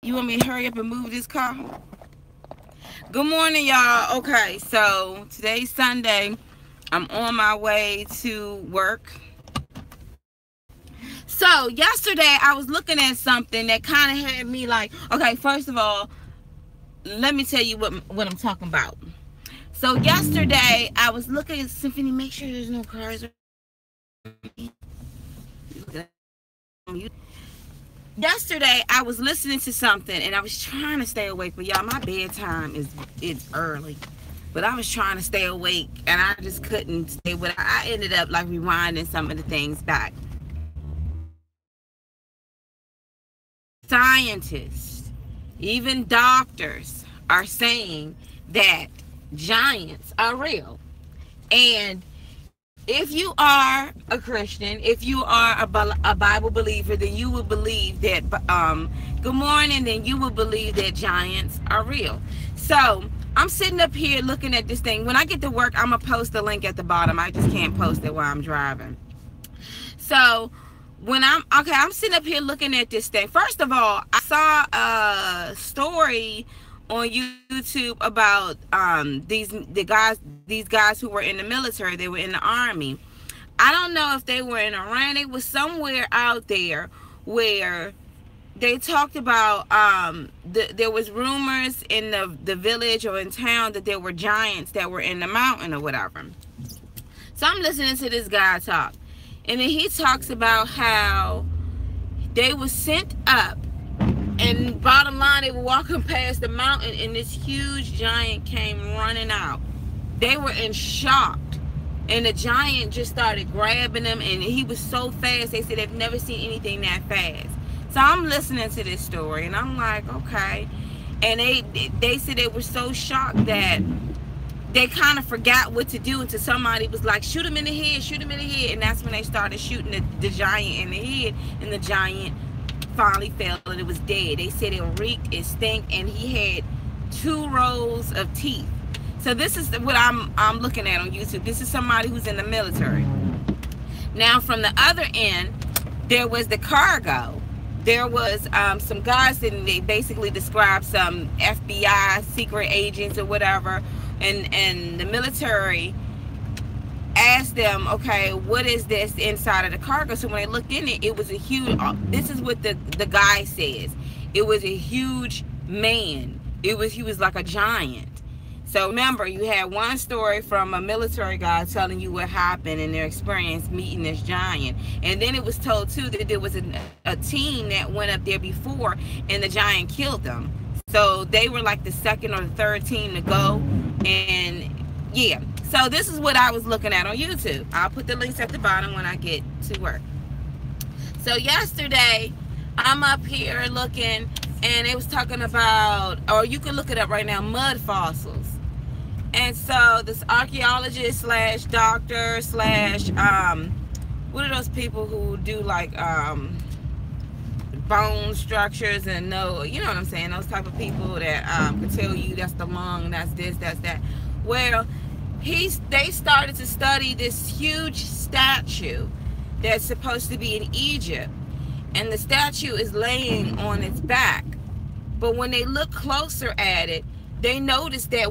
You want me to hurry up and move this car? Good morning, y'all. Okay, so today's Sunday. I'm on my way to work. So yesterday I was looking at something that kind of had me like, okay, first of all, let me tell you what I'm talking about. So yesterday I was looking at Symphony. Make sure there's no cars. Yesterday I was listening to something and I was trying to stay awake, but y'all, my bedtime is early, but I was trying to stay awake and I just couldn't stay with it. I ended up like rewinding some of the things back. Scientists, even doctors, are saying that giants are real. And if you are a Christian, if you are a Bible believer, then you will believe that, good morning, then you will believe that giants are real. So I'm sitting up here looking at this thing. When I get to work, I'm going to post the link at the bottom. I just can't post it while I'm driving. So when I'm sitting up here looking at this thing. First of all, I saw a story on YouTube about these guys who were in the military. They were in the army. I don't know if they were in Iran. They was somewhere out there where they talked about there was rumors in the village or in town that there were giants that were in the mountain or whatever. So I'm listening to this guy talk, and then he talks about how they were sent up. And bottom line, they were walking past the mountain and this huge giant came running out. They were in shock. And the giant just started grabbing them, and he was so fast. They said they've never seen anything that fast. So I'm listening to this story and I'm like, okay. And they said they were so shocked that they kind of forgot what to do until somebody was like, shoot him in the head, shoot him in the head. And that's when they started shooting the giant in the head, and the giant finally fell and it was dead. They said it reeked, it stank, and he had 2 rows of teeth. So this is what I'm looking at on YouTube. This is somebody who's in the military. Now from the other end, there was the cargo. There was some guys, and they basically described some FBI secret agents or whatever, and the military asked them, okay, what is this inside of the cargo? So when they looked in it, it was a huge, this is what the guy says, it was a huge man. He was like a giant. So remember, you had one story from a military guy telling you what happened in their experience meeting this giant, and then it was told too that there was a team that went up there before and the giant killed them. So they were like the second or the third team to go. And yeah, so this is what I was looking at on YouTube. I'll put the links at the bottom when I get to work. So yesterday, I'm up here looking, and it was talking about, or you can look it up right now, mud fossils. And so this archaeologist slash doctor slash, what are those people who do like bone structures and know, you know what I'm saying, those type of people that can tell you that's the lung, that's this, that's that. Well, they started to study this huge statue that's supposed to be in Egypt, and the statue is laying on its back. But when they look closer at it, they noticed that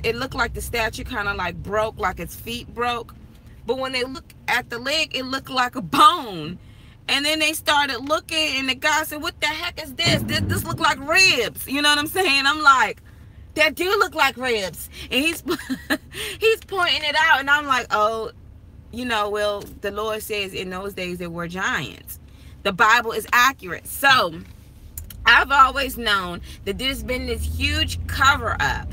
it looked like the statue kind of like broke, like its feet broke. But when they look at the leg, it looked like a bone. And then they started looking, and the guy said, what the heck is this? This look like ribs. You know what I'm saying? I'm like, that do look like ribs. And he's pointing it out, and I'm like, oh, you know, well, the Lord says in those days there were giants. The Bible is accurate. So I've always known that there's been this huge cover-up.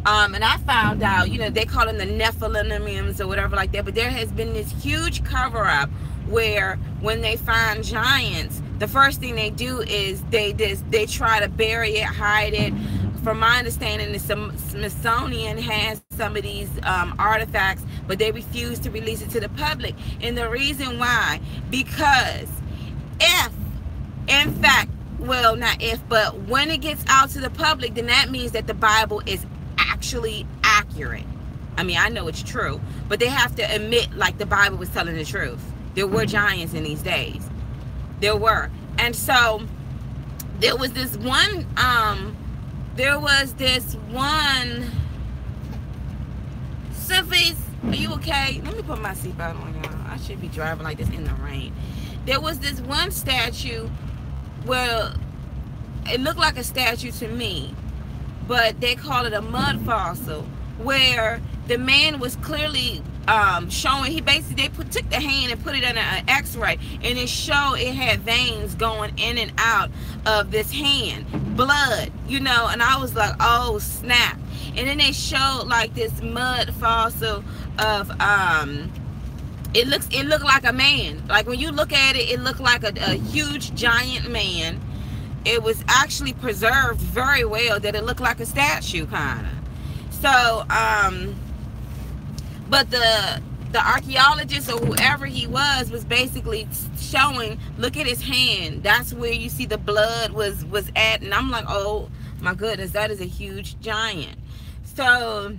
And I found out, you know, they call them the Nephilims or whatever like that, but there has been this huge cover-up where when they find giants, the first thing they do is they try to bury it, hide it. From my understanding, the Smithsonian has some of these artifacts, but they refuse to release it to the public. And the reason why, because if, in fact, well, not if, but when it gets out to the public, then that means that the Bible is actually accurate. I mean, I know it's true, but they have to admit like the Bible was telling the truth. There were giants in these days. There were. And so There was this one, there was this one, Symphony's, are you okay? Let me put my seatbelt on, y'all. I should be driving like this in the rain. There was this one statue where it looked like a statue to me, but they call it a mud fossil, where the man was clearly showing, he basically, they took the hand and put it in an x-ray, and it showed it had veins going in and out of this hand, blood, you know. And I was like, oh snap. And then they showed like this mud fossil of it looked like a man. Like when you look at it, it looked like a huge giant man. It was actually preserved very well, that it looked like a statue kind of. So but the archaeologist or whoever he was basically showing, look at his hand, that's where you see the blood was at. And I'm like, oh my goodness, that is a huge giant. So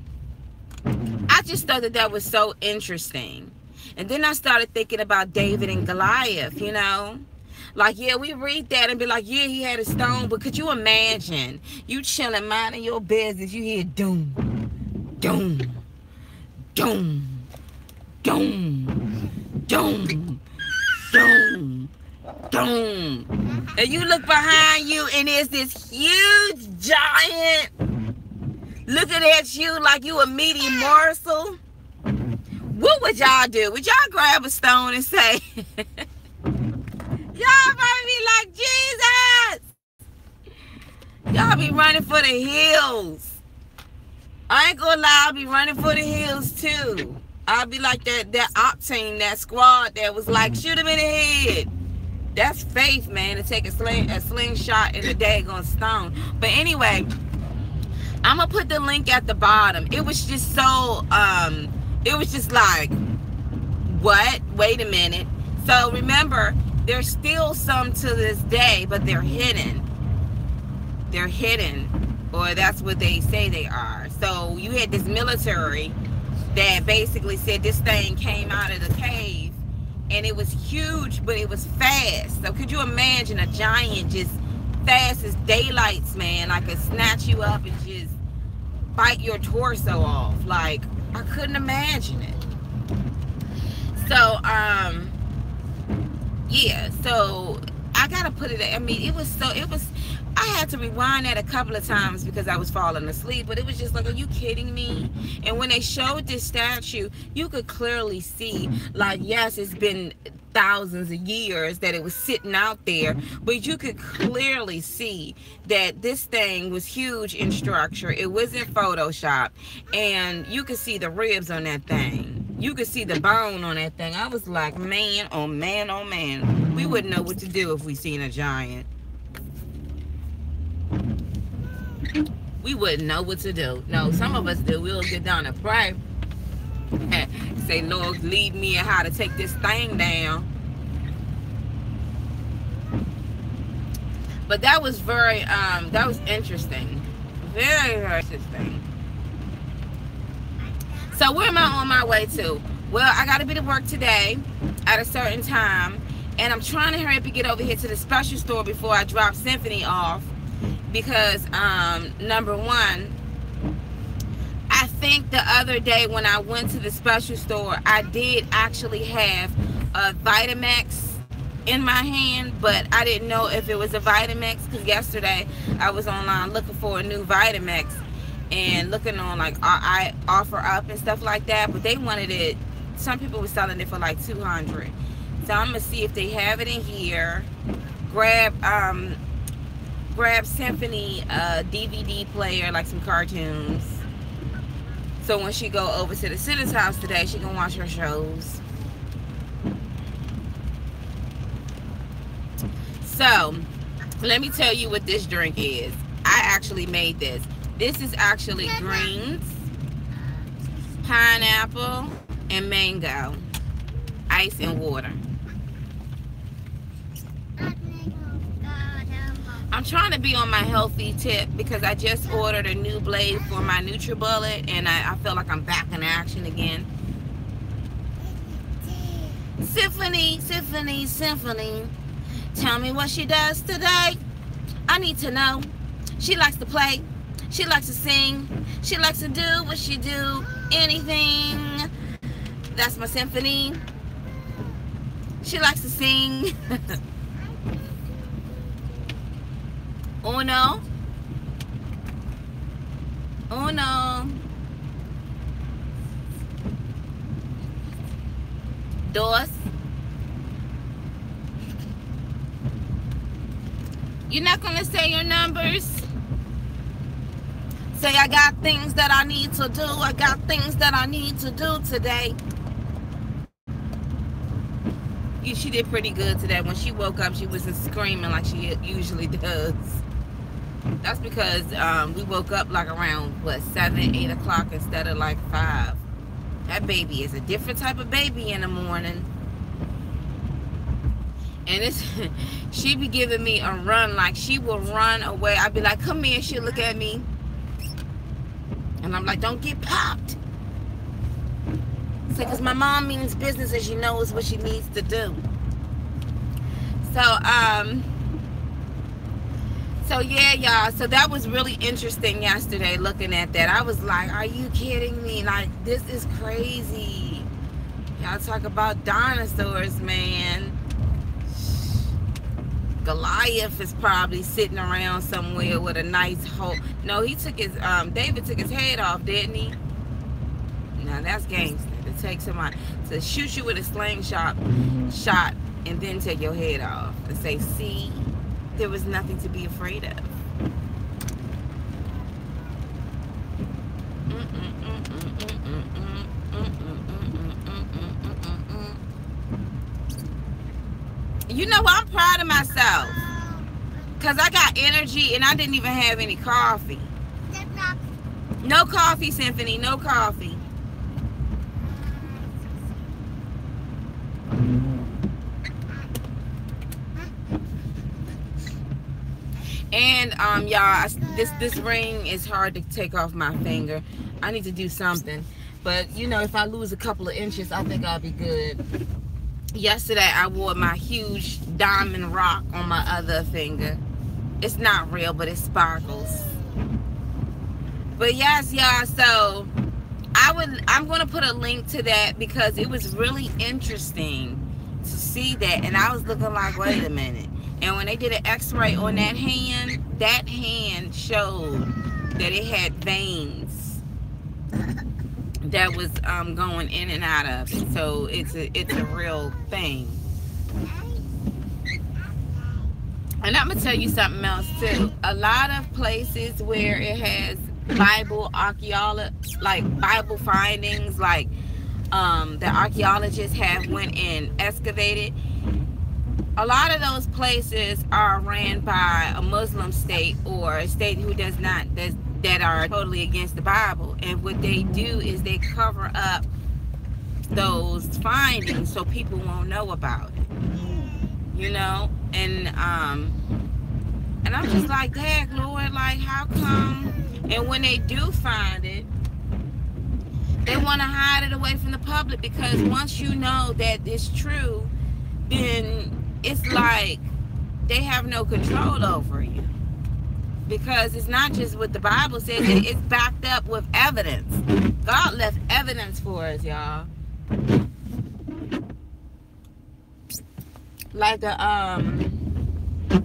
I just thought that that was so interesting. And then I started thinking about David and Goliath, you know. Like, yeah, we read that and be like, yeah, he had a stone. But could you imagine you chilling, minding your business, you hear doom, doom, doom, doom, doom, doom, doom. And you look behind you and there's this huge giant looking at you like you a meaty morsel. What would y'all do? Would y'all grab a stone and say, y'all might be like, Jesus? Y'all be running for the hills. I ain't gonna lie, I'll be running for the hills too. I'll be like that op team, that squad that was like, shoot him in the head. That's faith, man, to take a slingshot in a daggone stone. But anyway, I'm gonna put the link at the bottom. It was just so, it was just like, what? Wait a minute. So remember, there's still some to this day, but they're hidden. They're hidden, or that's what they say they are. So you had this military that basically said this thing came out of the cave, and it was huge, but it was fast. So could you imagine a giant just fast as daylights, man? I could snatch you up and just bite your torso off. Like, I couldn't imagine it. So yeah, so I gotta put it, I mean, it was I had to rewind that a couple of times because I was falling asleep, but it was just like, are you kidding me? And when they showed this statue, you could clearly see, like, yes, it's been thousands of years that it was sitting out there, but you could clearly see that this thing was huge in structure. It wasn't Photoshop, and you could see the ribs on that thing. You could see the bone on that thing. I was like, man, oh man, oh man. We wouldn't know what to do if we seen a giant. We wouldn't know what to do. No, some of us do. We'll get down and pray. Say, Lord, lead me in how to take this thing down. But that was very, that was interesting. Very, very interesting. So where am I on my way to? Well, I got to be to work today at a certain time. And I'm trying to hurry up and get over here to the special store before I drop Symphony off. Because, number one, I think the other day when I went to the special store, I did actually have a Vitamax in my hand, but I didn't know if it was a Vitamax, because yesterday I was online looking for a new Vitamax and looking on like I offer up and stuff like that, but they wanted it, some people were selling it for like $200. So I'm gonna see if they have it in here. Grab Symphony DVD player, like some cartoons, so when she go over to the sister's house today, she can watch her shows. So let me tell you what this drink is. I actually made this. This is actually greens, pineapple, and mango, ice and water. I'm trying to be on my healthy tip because I just ordered a new blade for my NutriBullet, and I feel like I'm back in action again. Symphony, Symphony, Symphony. Tell me what she does today. I need to know. She likes to play. She likes to sing. She likes to do what she do. Anything. That's my symphony. She likes to sing. Uno. Uno. Dos. You're not going to say your numbers? Say, I got things that I need to do. I got things that I need to do today. She did pretty good today. When she woke up, she wasn't screaming like she usually does. That's because we woke up like around, what, 7, 8 o'clock instead of like 5. That baby is a different type of baby in the morning. And it's, she be giving me a run, like she will run away. I'd be like, come here. She'll look at me. And I'm like, don't get popped. It's like, because my mom means business and she knows what she needs to do. So yeah, y'all. So that was really interesting yesterday looking at that. I was like, are you kidding me? Like, this is crazy. Y'all talk about dinosaurs, man. Goliath is probably sitting around somewhere with a nice hole. No, he took his, David took his head off, didn't he? Now that's gangster. To take somebody, to shoot you with a slingshot, and then take your head off. And say, see, there was nothing to be afraid of. You know what? I'm proud of myself. Because I got energy and I didn't even have any coffee. No coffee, Symphony. No coffee. And y'all, this ring is hard to take off my finger. I need to do something. But you know, if I lose a couple of inches, I think I'll be good. Yesterday I wore my huge diamond rock on my other finger. It's not real, but it sparkles. But yes, y'all, so I'm gonna put a link to that because it was really interesting to see that. And I was looking like, wait a minute. And when they did an x-ray on that hand showed that it had veins that was going in and out of it. So it's a real thing. And I'm gonna tell you something else too. A lot of places where it has Bible archaeology, like Bible findings, like the archaeologists have went and excavated. A lot of those places are ran by a Muslim state or a state who does not, that are totally against the Bible. And what they do is they cover up those findings so people won't know about it. You know? And I'm just like, dang, Lord, like, how come? And when they do find it, they want to hide it away from the public, because once you know that it's true, then it's like they have no control over you, because it's not just what the Bible says, it's backed up with evidence. God left evidence for us, y'all. Like the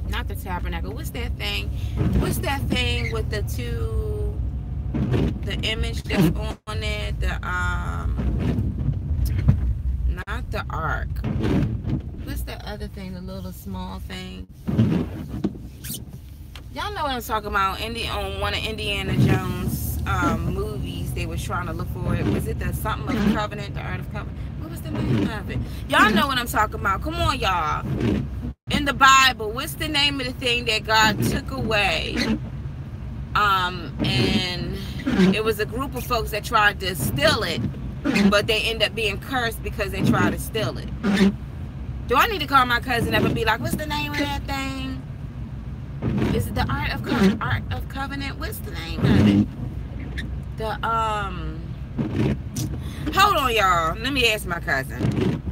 not the tabernacle, what's that thing with the two, the image that's on it, the not the ark, what's the other thing, the little small thing? Y'all know what I'm talking about. On one of Indiana Jones movies, they were trying to look for it. Was it the something of covenant, the Art of Covenant? What was the name of it? Y'all know what I'm talking about. Come on, y'all. In the Bible, what's the name of the thing that God took away? And it was a group of folks that tried to steal it, but they end up being cursed because they tried to steal it. Do I need to call my cousin up and be like, what's the name of that thing? Is it the Art of Covenant? What's the name of it? Hold on, y'all. Let me ask my cousin.